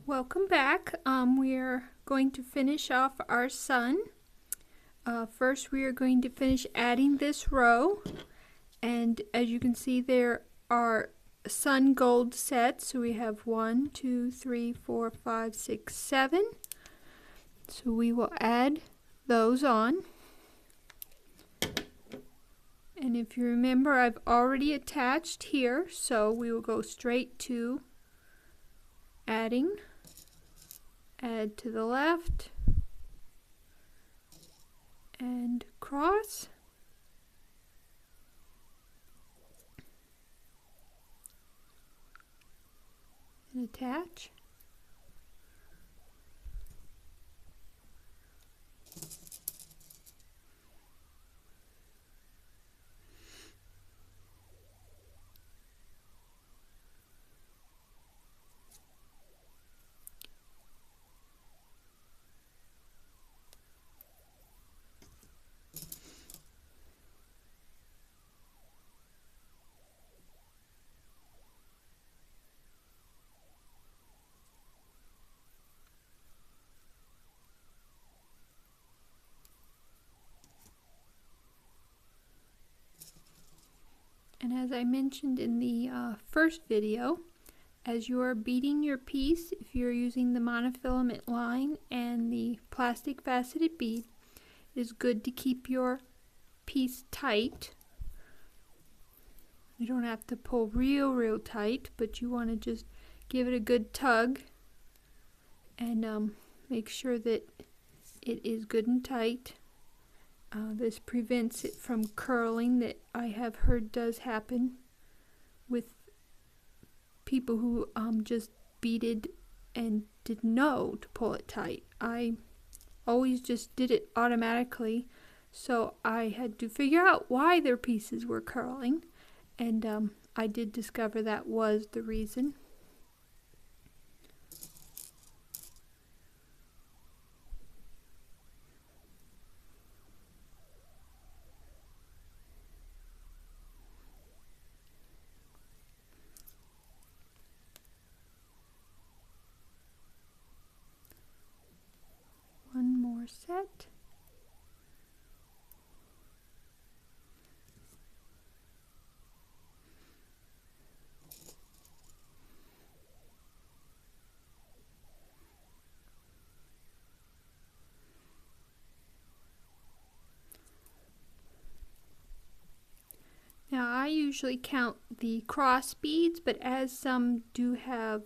Welcome back. We're going to finish off our sun. First we are going to finish adding this row, and as you can see there are sun gold sets. So we have 1, 2, 3, 4, 5, 6, 7. So we will add those on. And if you remember, I've already attached here, so we will go straight to adding. Add to the left and cross, and attach. And as I mentioned in the first video, as you are beading your piece, if you're using the monofilament line and the plastic faceted bead, it is good to keep your piece tight. You don't have to pull real tight, but you want to just give it a good tug and make sure that it is good and tight. This prevents it from curling, that I have heard does happen with people who just beaded and didn't know to pull it tight. I always just did it automatically, so I had to figure out why their pieces were curling, and I did discover that was the reason. One more set. Now I usually count the cross beads, but as some do have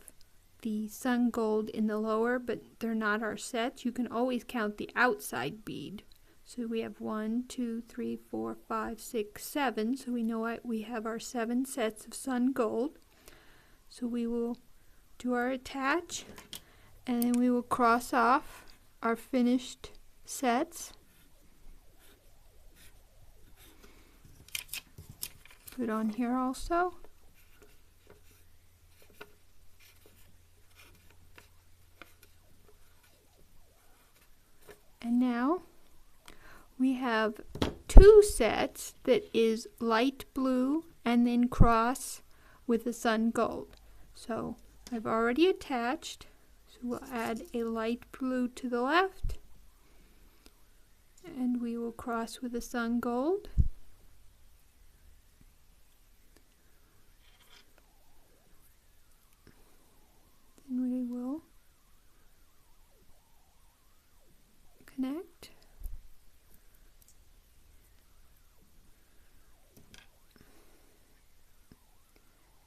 the sun gold in the lower, but they're not our sets, you can always count the outside bead. So we have 1, 2, 3, 4, 5, 6, 7. So we know we have our 7 sets of sun gold. So we will do our attach, and then we will cross off our finished sets. Put on here also. And now we have 2 sets that is light blue and then cross with the sun gold. So I've already attached, so we'll add a light blue to the left, and we will cross with the sun gold. Then we will connect.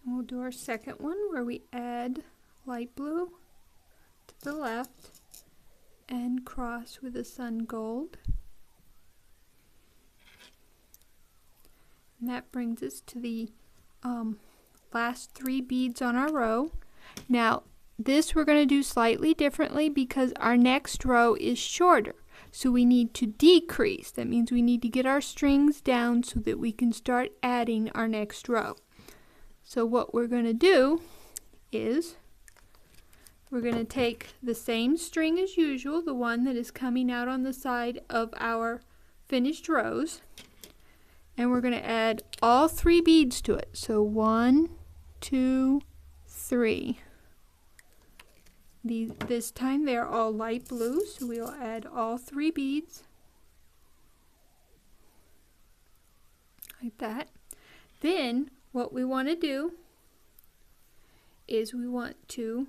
And we'll do our second one where we add light blue to the left and cross with the sun gold. And that brings us to the last 3 beads on our row. Now this we're going to do slightly differently because our next row is shorter. So we need to decrease. That means we need to get our strings down so that we can start adding our next row. So what we're going to do is we're going to take the same string as usual, the one that is coming out on the side of our finished rows, and we're going to add all 3 beads to it. So 1, 2, 3. This time they're all light blue, so we'll add all 3 beads like that. Then what we want to do is we want to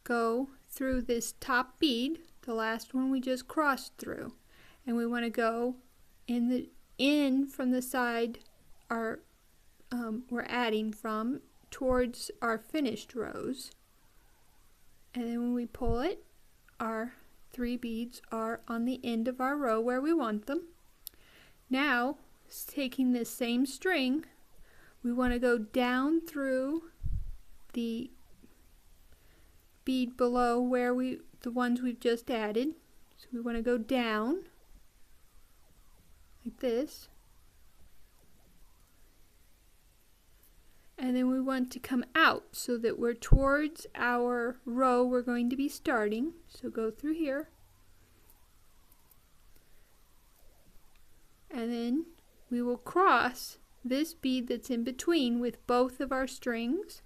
go through this top bead, the last one we just crossed through, and we want to go in from the side we're adding from towards our finished rows, and then when we pull it, our 3 beads are on the end of our row where we want them. Now, taking this same string, we want to go down through the bead below where the ones we've just added. So we want to go down like this, and then we want to come out so that we're towards our row we're going to be starting. So go through here, and then we will cross this bead that's in between with both of our strings.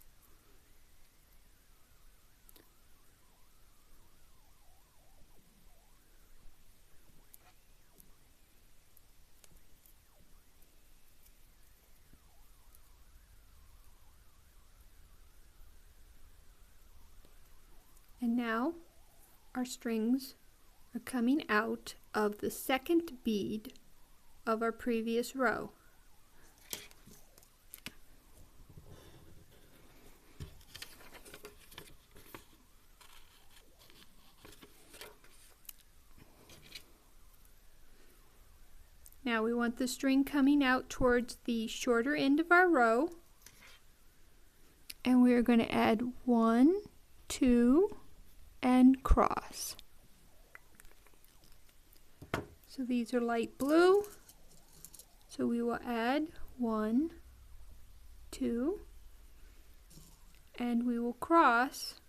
And now our strings are coming out of the second bead of our previous row. Now we want the string coming out towards the shorter end of our row, and we are going to add 1, 2, and cross. So these are light blue, so we will add 1, 2, and we will cross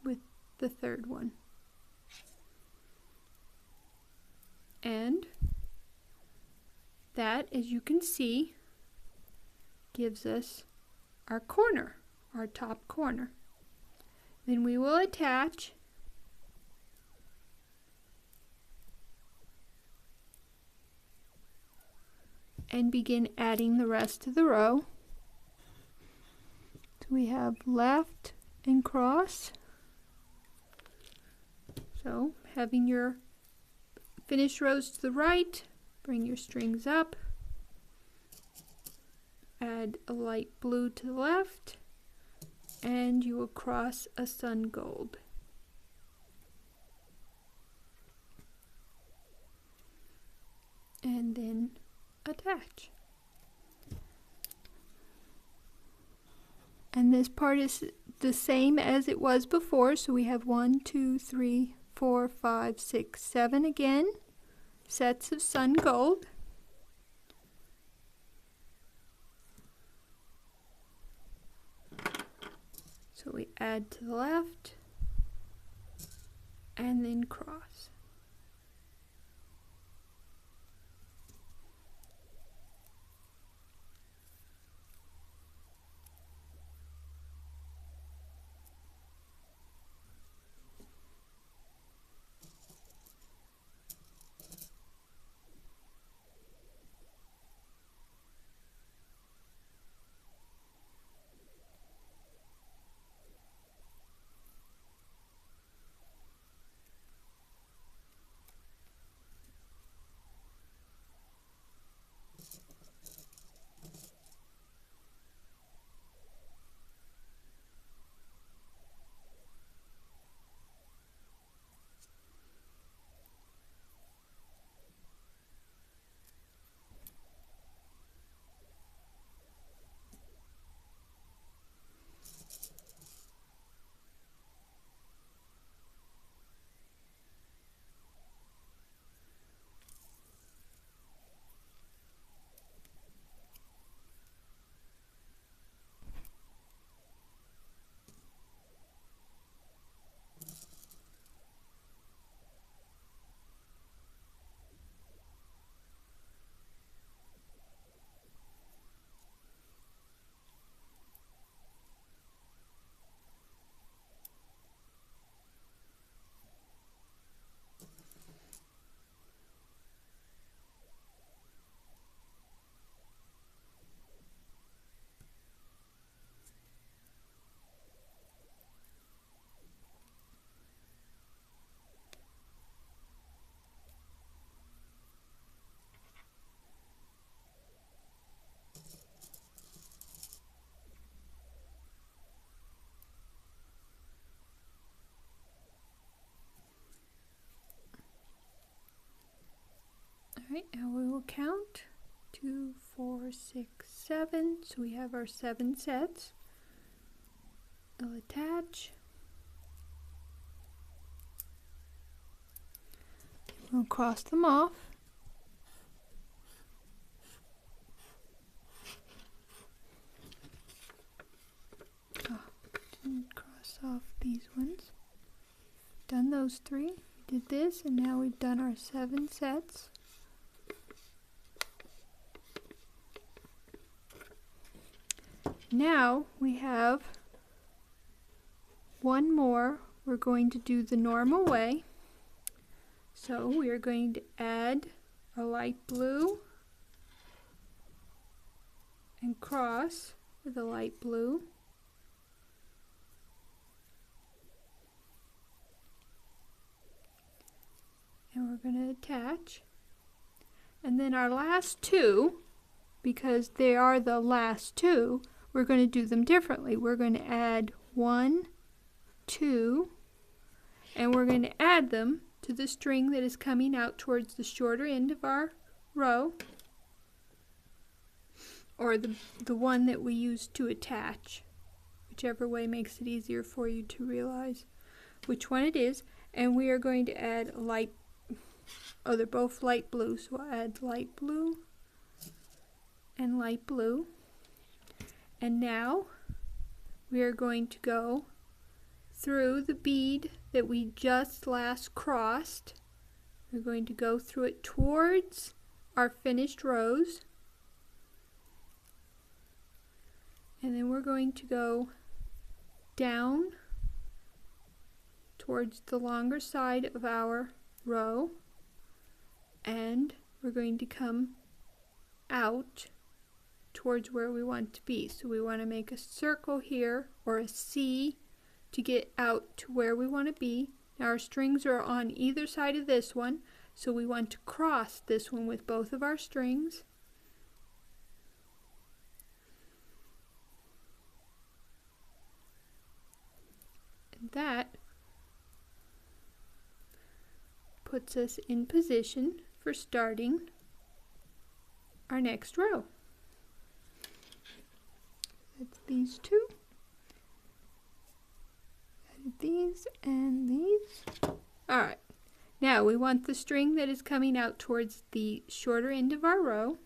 with the third one. And that, as you can see, gives us our corner, our top corner. Then we will attach and begin adding the rest of the row. So we have left and cross. So having your finished rows to the right, bring your strings up, add a light blue to the left, and you will cross a sun gold. And then attach. And this part is the same as it was before, so we have 1, 2, 3, 4, 5, 6, 7 again, sets of sun gold. So we add to the left and then cross. Right, now we will count 2, 4, 6, 7. So we have our 7 sets. They'll attach. We'll cross them off. Oh, didn't cross off these ones. Done those 3. We did this, and now we've done our 7 sets. Now we have one more. We're going to do the normal way. So we are going to add a light blue and cross with a light blue. And we're going to attach. And then our last 2, because they are the last 2, we're going to do them differently. We're going to add 1, 2, and we're going to add them to the string that is coming out towards the shorter end of our row, or the one that we use to attach, whichever way makes it easier for you to realize which one it is. And we are going to add a light, oh, they're both light blue, so I'll add light blue and light blue. And now we are going to go through the bead that we just last crossed. We're going to go through it towards our finished rows. And then we're going to go down towards the longer side of our row. And we're going to come out towards where we want to be. So we want to make a circle here, or a C, to get out to where we want to be. Now our strings are on either side of this one, so we want to cross this one with both of our strings. And that puts us in position for starting our next row. That's these 2. Added these and these. Alright, now we want the string that is coming out towards the shorter end of our row.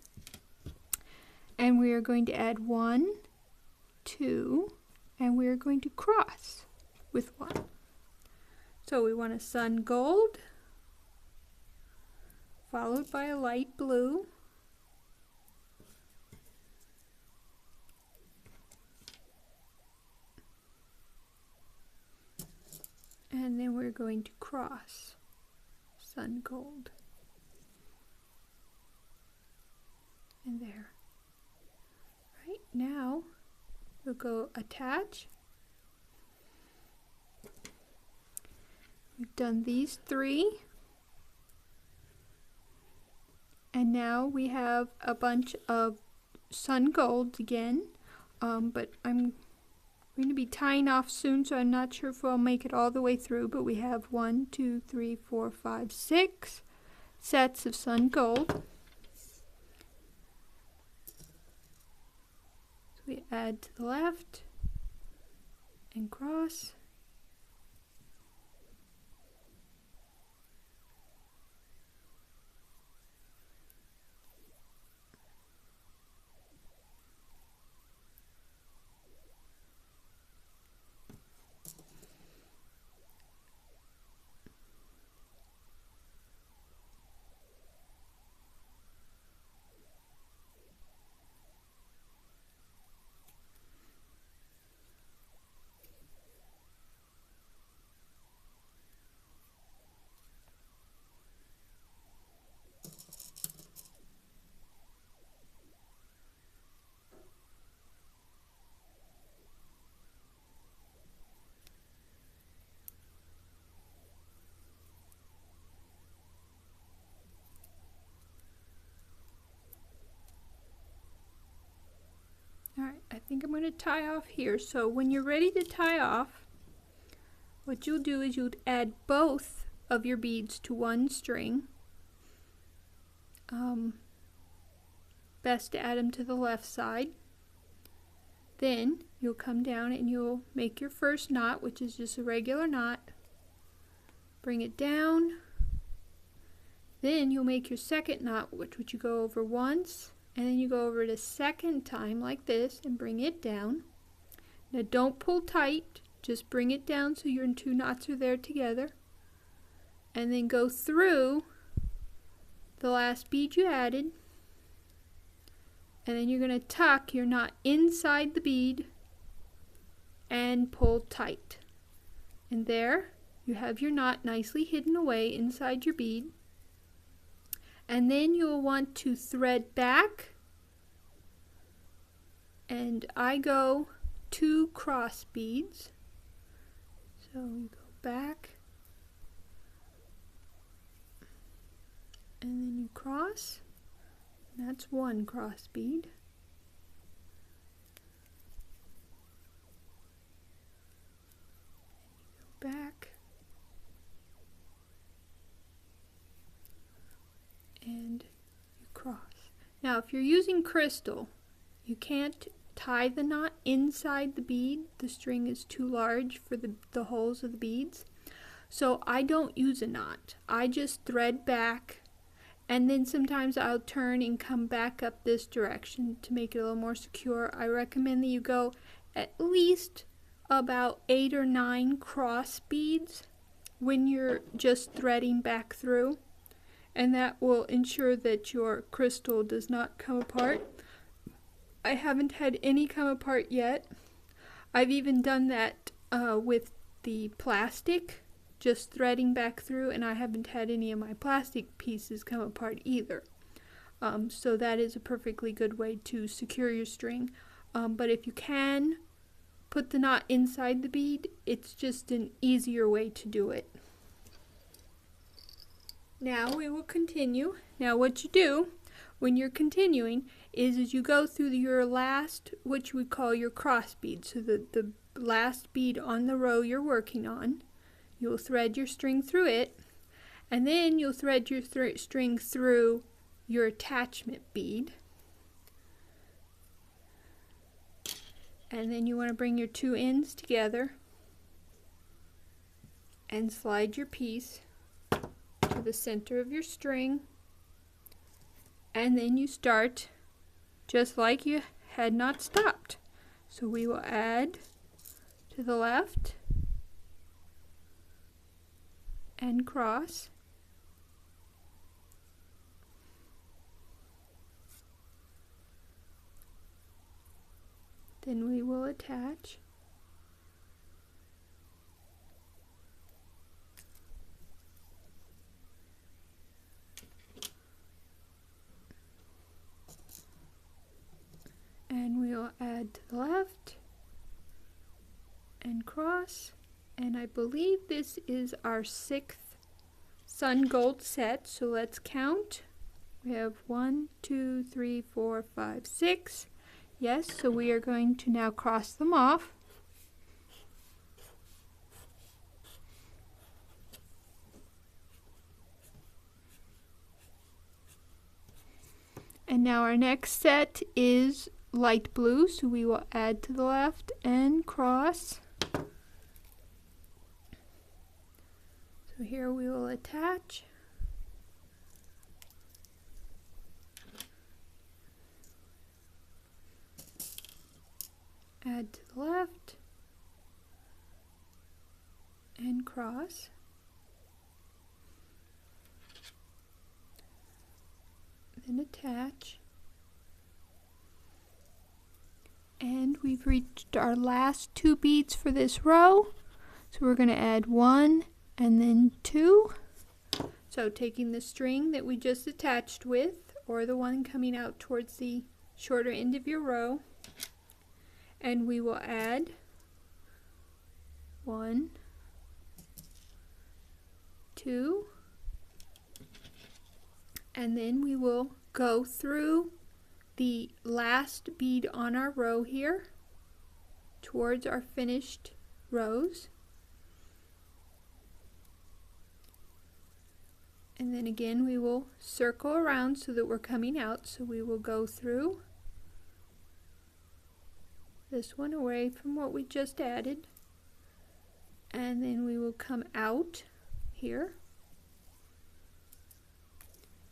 And we are going to add 1, 2, and we are going to cross with 1. So we want a sun gold, followed by a light blue, and then we're going to cross sun gold. And there. Right, now we'll go attach. We've done these 3. And now we have a bunch of sun golds again, but I'm going to be tying off soon, so I'm not sure if I'll make it all the way through, but we have 1, 2, 3, 4, 5, 6 sets of sun gold. So we add to the left and cross. Alright, I think I'm going to tie off here. So when you're ready to tie off, what you'll do is you'll add both of your beads to one string, best to add them to the left side. Then you'll come down and you'll make your first knot, which is just a regular knot. Bring it down. Then you'll make your second knot, which you go over once, and then you go over it a second time like this and bring it down. Now don't pull tight, just bring it down so your two knots are there together. And then go through the last bead you added, and then you're going to tuck your knot inside the bead and pull tight. And there you have your knot nicely hidden away inside your bead. And then you'll want to thread back, and I go 2 cross beads. So you go back, and then you cross, and that's 1 cross bead. And you go back, and you cross. Now if you're using crystal, you can't tie the knot inside the bead. The string is too large for the holes of the beads. So I don't use a knot. I just thread back, and then sometimes I'll turn and come back up this direction to make it a little more secure. I recommend that you go at least about 8 or 9 cross beads when you're just threading back through, and that will ensure that your crystal does not come apart. I haven't had any come apart yet. I've even done that with the plastic, just threading back through, and I haven't had any of my plastic pieces come apart either. So that is a perfectly good way to secure your string. But if you can put the knot inside the bead, it's just an easier way to do it. Now we will continue. Now what you do when you're continuing is you go through your last, what you would call your cross bead. So the last bead on the row you're working on, you'll thread your string through it, and then you'll thread your string through your attachment bead. And then you want to bring your 2 ends together and slide your piece to the center of your string, and then you start just like you had not stopped. So we will add to the left and cross, then we will attach, and we will add to the left and cross, and I believe this is our 6th sun gold set. So let's count. We have 1, 2, 3, 4, 5, 6. Yes, so we are going to now cross them off. And now our next set is light blue, so we will add to the left and cross. So here we will attach. Add to the left and cross. Then attach. And we've reached our last 2 beads for this row. So we're going to add 1 and then 2. So taking the string that we just attached with, or the one coming out towards the shorter end of your row, and we will add 1, 2, and then we will go through the last bead on our row here towards our finished rows, And then again we will circle around so that we're coming out. So we will go through this one away from what we just added, and then we will come out here,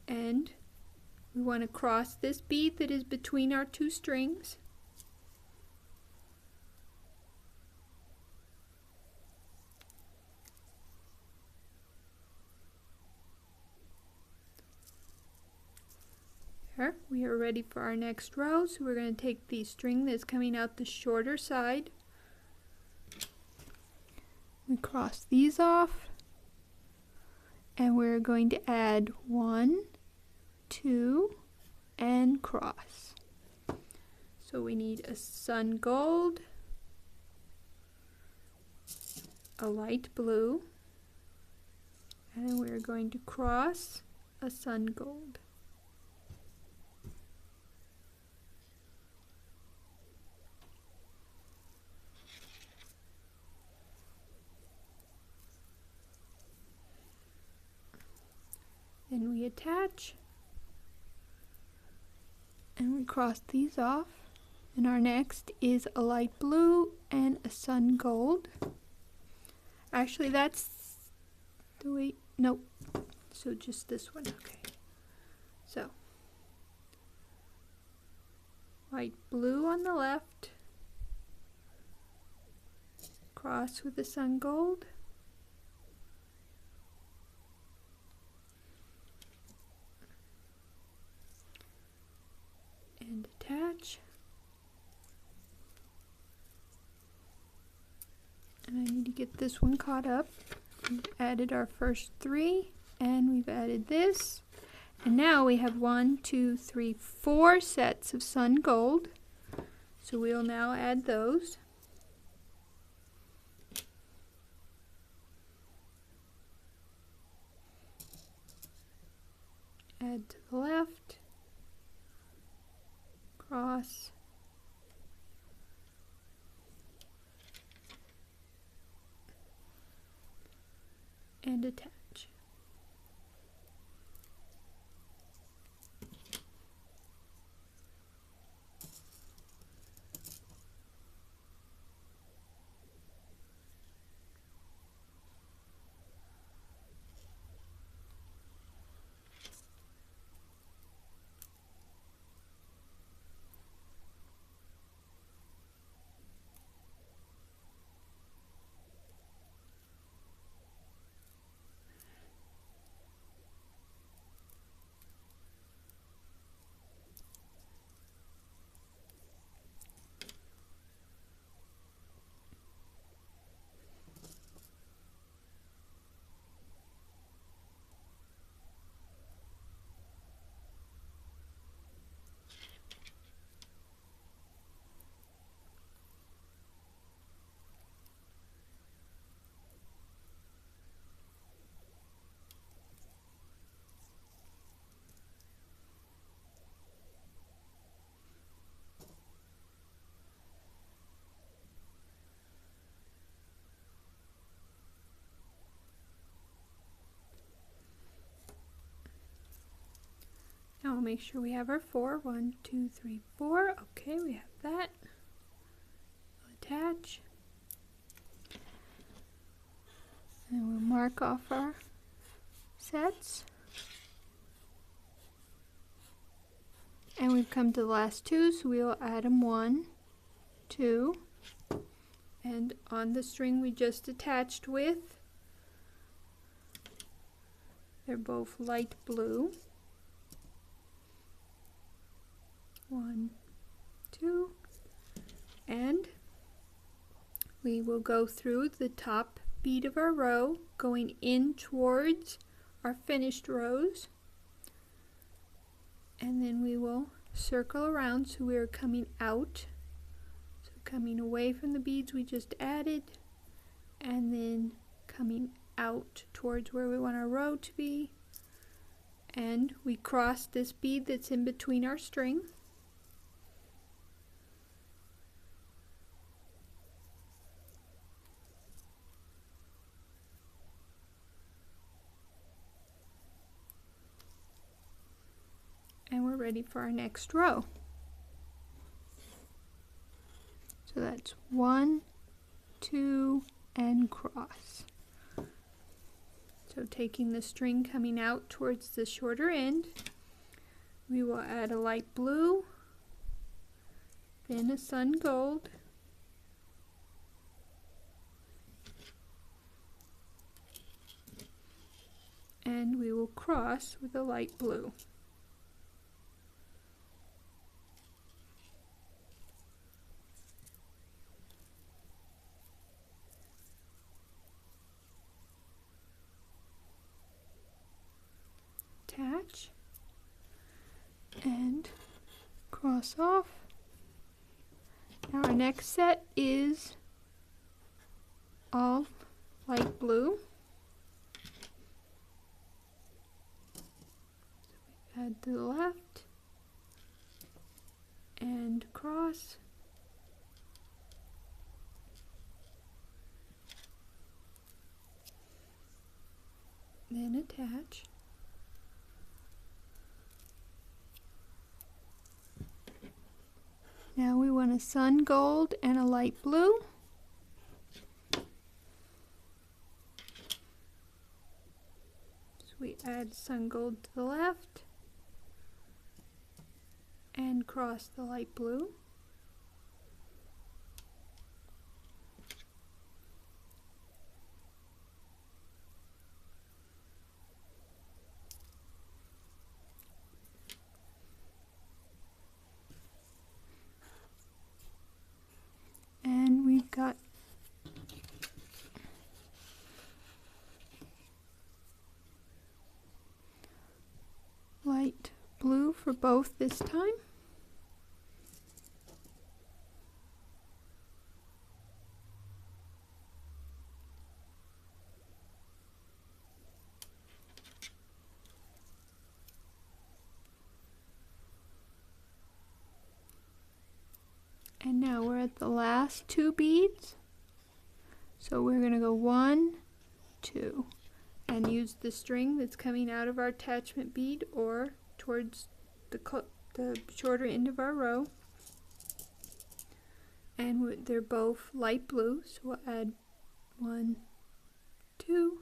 and we want to cross this bead that is between our two strings. There, we are ready for our next row, so we're going to take the string that's coming out the shorter side. We cross these off, and we're going to add 1, 2, and cross. So we need a sun gold, a light blue, and we're going to cross a sun gold. Then we attach, and we cross these off, and our next is a light blue and a sun gold. Actually, that's the way, nope, so just this one. Okay, so light blue on the left, cross with the sun gold, and attach. And I need to get this one caught up. We've added our first 3, and we've added this, and now we have 1, 2, 3, 4 sets of sun gold. So we'll now add those. Add to the left, cross, and attach. Now we'll make sure we have our 4. 1, 2, 3, 4. Okay, we have that. We'll attach. And we'll mark off our sets. And we've come to the last 2, so we'll add them 1, 2, and on the string we just attached with, they're both light blue. 1, 2, and we will go through the top bead of our row, going in towards our finished rows, and then we will circle around so we are coming out, so coming away from the beads we just added, and then coming out towards where we want our row to be, and we cross this bead that's in between our string. ready for our next row. So that's 1, 2, and cross. So taking the string coming out towards the shorter end, we will add a light blue, then a sun gold, and we will cross with a light blue. Attach and cross off. Now our next set is all light blue. So we add to the left and cross. Then attach. Now we want a sun gold and a light blue. So we add sun gold to the left and cross the light blue. And we've got light blue for both this time. And now we're at the last 2 beads. So we're going to go 1, 2, and use the string that's coming out of our attachment bead or towards the shorter end of our row. And they're both light blue, so we'll add 1, 2.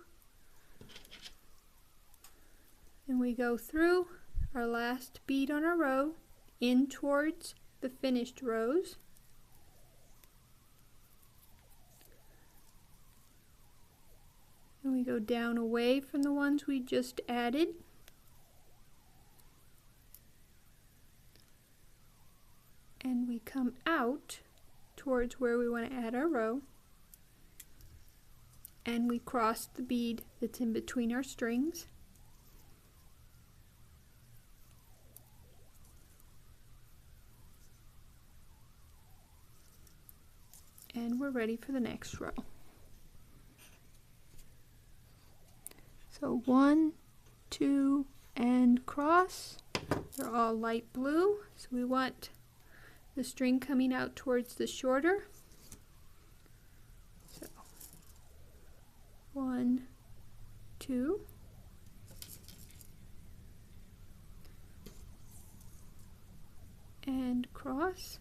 And we go through our last bead on our row in towards the finished rows. And we go down away from the ones we just added. And we come out towards where we want to add our row. And we cross the bead that's in between our strings. And we're ready for the next row. So 1, 2, and cross. They're all light blue, so we want the string coming out towards the shorter. So 1, 2. And cross.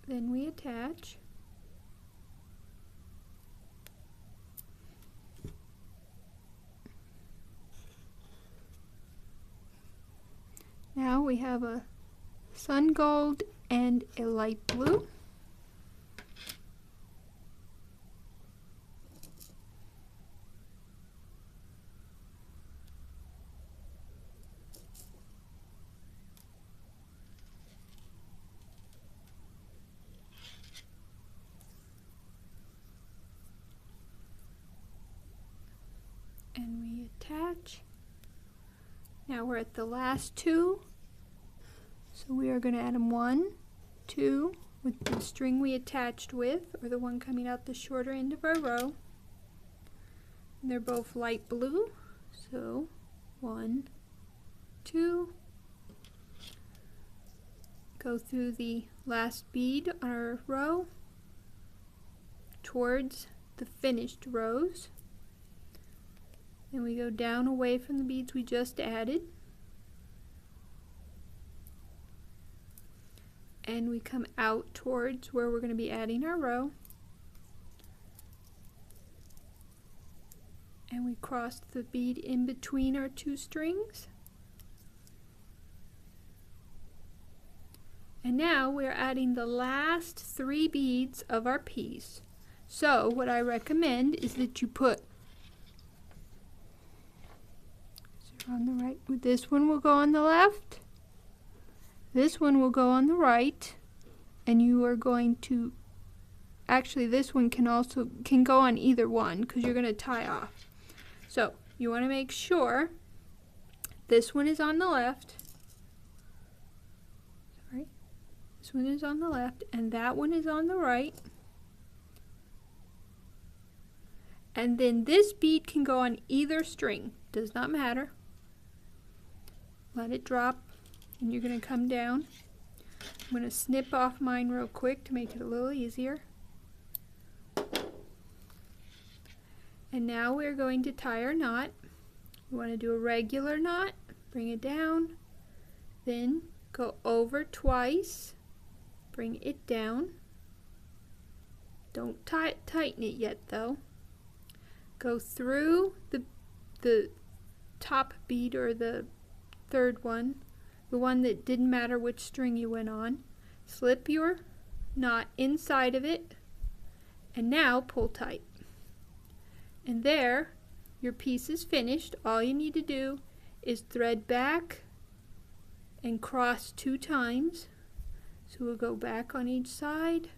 Then we attach. Now we have a sun gold and a light blue. And we attach. Now we're at the last 2, so we are going to add them 1, 2 with the string we attached with, or the one coming out the shorter end of our row. And they're both light blue, so 1, 2. Go through the last bead on our row, towards the finished rows. Then we go down away from the beads we just added. And we come out towards where we're going to be adding our row. And we cross the bead in between our two strings. And now we're adding the last 3 beads of our piece. So what I recommend is that you put, on the right, this one will go on the left, this one will go on the right, and you are going to, actually this one can go on either one because you're going to tie off. So you want to make sure this one is on the left, this one is on the left, and that one is on the right. And then this bead can go on either string, does not matter. Let it drop, and you're going to come down. I'm going to snip off mine real quick to make it a little easier. And now we're going to tie our knot. You want to do a regular knot, bring it down, then go over twice, bring it down. Don't tighten it yet though. Go through the top bead, or the third one, the one that didn't matter which string you went on. Slip your knot inside of it, and now pull tight. And there, your piece is finished. All you need to do is thread back and cross 2 times. So we'll go back on each side,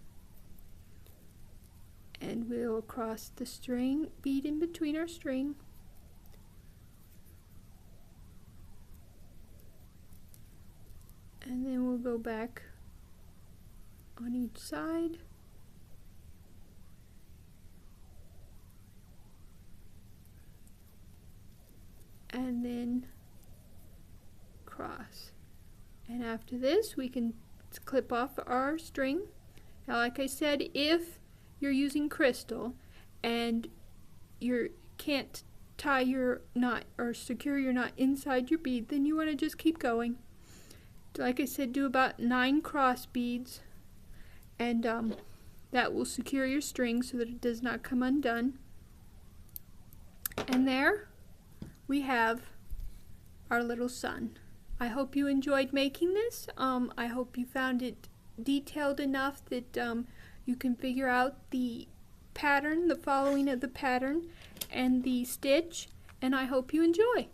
and we'll cross the string, bead in between our string, and then we'll go back on each side, and then cross. And after this we can clip off our string. Now like I said, if you're using crystal and you can't tie your knot or secure your knot inside your bead, then you want to just keep going. Like I said, do about 9 cross beads, and that will secure your string so that it does not come undone. And there we have our little sun. I hope you enjoyed making this. I hope you found it detailed enough that you can figure out the pattern, the following of the pattern, and the stitch, and I hope you enjoy.